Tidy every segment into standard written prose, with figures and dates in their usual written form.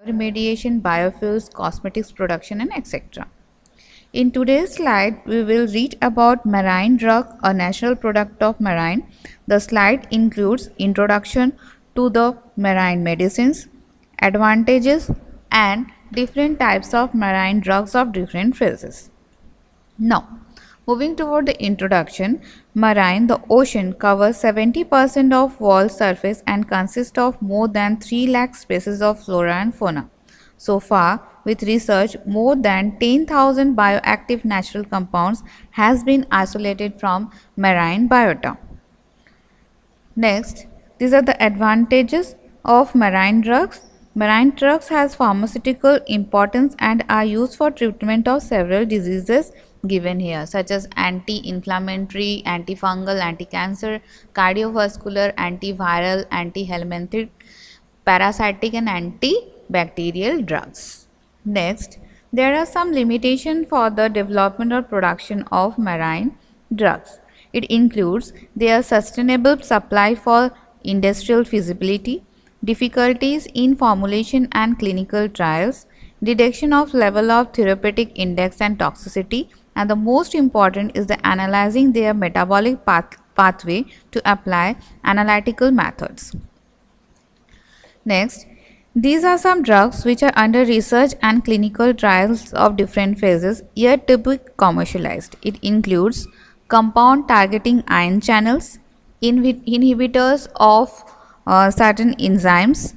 remediation, biofuels, cosmetics production, and etc. In today's slide, we will read about marine drug, a natural product of marine. The slide includes introduction to the marine medicines, advantages, and different types of marine drugs of different phases. Now, moving toward the introduction, marine, the ocean covers 70% of world surface and consists of more than 3 lakh species of flora and fauna. So far, with research, more than 10,000 bioactive natural compounds has been isolated from marine biota. Next, these are the advantages of marine drugs. Marine drugs has pharmaceutical importance and are used for treatment of several diseases given here such as anti-inflammatory, antifungal, anti-cancer, cardiovascular, antiviral, anti-helminthic, parasitic and antibacterial drugs. Next, there are some limitations for the development or production of marine drugs. It includes their sustainable supply for industrial feasibility, difficulties in formulation and clinical trials, detection of level of therapeutic index and toxicity, and the most important is the analyzing their metabolic pathway to apply analytical methods. Next, these are some drugs which are under research and clinical trials of different phases yet to be commercialized. It includes compound targeting ion channels, inhibitors of certain enzymes,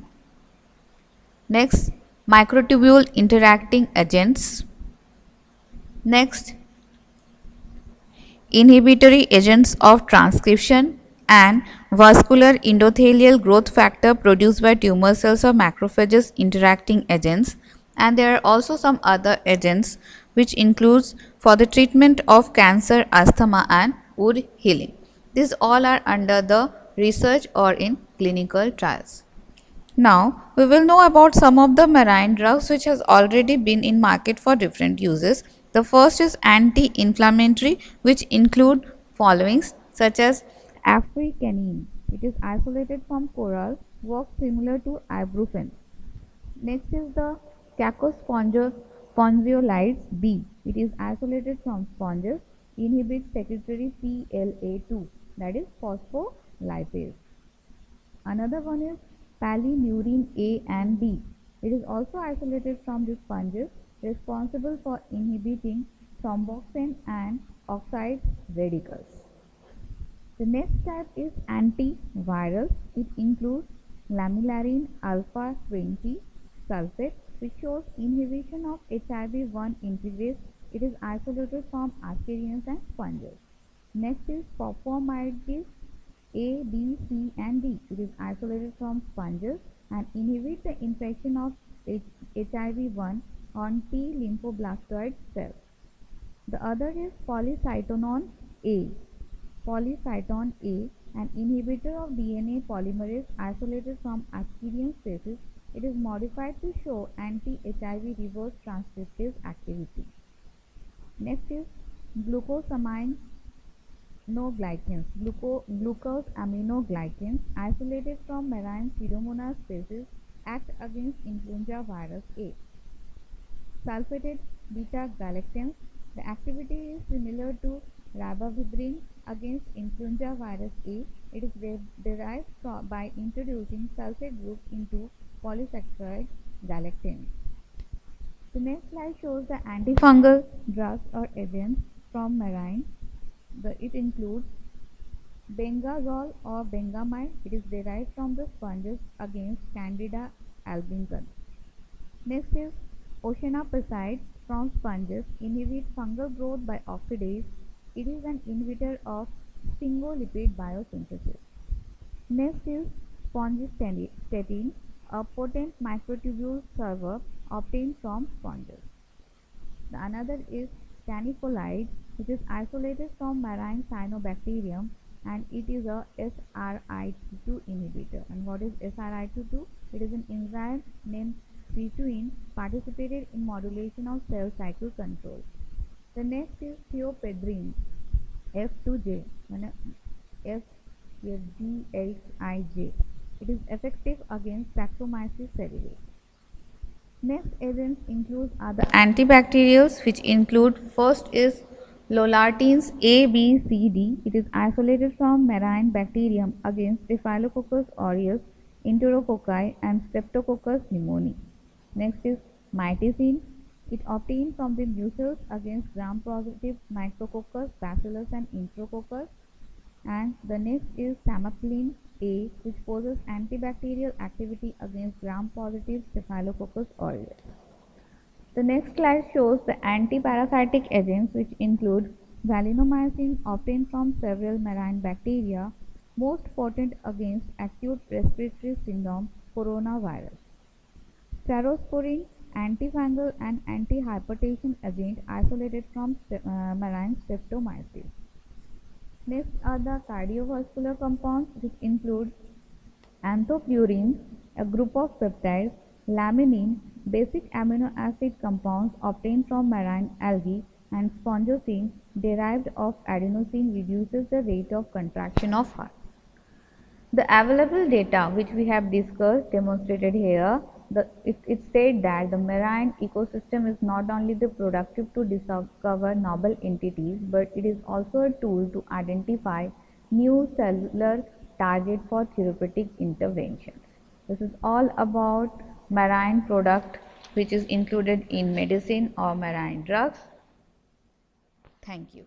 next, microtubule interacting agents, next, inhibitory agents of transcription and vascular endothelial growth factor produced by tumor cells or macrophages interacting agents, and there are also some other agents which includes for the treatment of cancer, asthma and wound healing. These all are under the research or in clinical trials. Now, we will know about some of the marine drugs which has already been in market for different uses. The first is anti-inflammatory, which include followings such as africanine. It is isolated from coral, works similar to ibuprofen. Next is the cacospongiolides B. It is isolated from sponges, inhibits secretory PLA2, that is phospholipase. Another one is palinurine A and B. It is also isolated from the sponges, responsible for inhibiting thromboxane and oxide radicals. The next type is antiviral. It includes lamillarine alpha 20 sulfate, which shows inhibition of HIV-1 integrase. It is isolated from ascarians and sponges. Next is popomydes A, B, C and D. It is isolated from sponges and inhibits the infection of HIV-1 on T lymphoblastoid cells. The other is polycythonone A. Polycython A, an inhibitor of DNA polymerase isolated from ascarian species. It is modified to show anti-HIV reverse transcriptase activity. Next is glucosamine glucose aminoglycans isolated from marine Pseudomonas species act against influenza virus A. Sulfated beta-galactans. The activity is similar to ribavirin against influenza virus A. It is derived by introducing sulfate group into polysaccharide galactans. The next slide shows the antifungal drugs or agents from marine. It includes bengazole or bengamide. It is derived from the sponges against Candida albicans. Next is oceanopside from sponges, inhibit fungal growth by oxidase. It is an inhibitor of sphingolipid biosynthesis. Next is spongistatin, a potent microtubule server obtained from sponges. The another is canifolide, which is isolated from marine cyanobacterium, and it is a SRI2 inhibitor. And what is SRI2? It is an enzyme named sirtuin participated in modulation of cell cycle control. The next is thiopedrine, F2J, FGHIJ. It is effective against Saccharomyces cerevisiae. Next agents include other antibacterials, which include first is lollatines A, B, C, D. It is isolated from marine bacterium against Staphylococcus aureus, Enterococci, and Streptococcus pneumoniae. Next is miticin. It obtained from the mucus against gram-positive Micrococcus, Bacillus, and Enterococcus. And the next is samapalin A, which possesses antibacterial activity against gram-positive Staphylococcus aureus. The next slide shows the antiparasitic agents, which include valinomycin, obtained from several marine bacteria, most potent against acute respiratory syndrome coronavirus. Cephalosporin, antifungal and antihypertension agent isolated from marine streptomyces. Next are the cardiovascular compounds, which include anthopurine, a group of peptides, laminin, basic amino acid compounds obtained from marine algae, and sphingosine, derived of adenosine, reduces the rate of contraction of heart. The available data which we have discussed demonstrated here, it said that the marine ecosystem is not only the productive to discover novel entities, but it is also a tool to identify new cellular target for therapeutic interventions. This is all about marine product which is included in medicine or marine drugs. Thank you.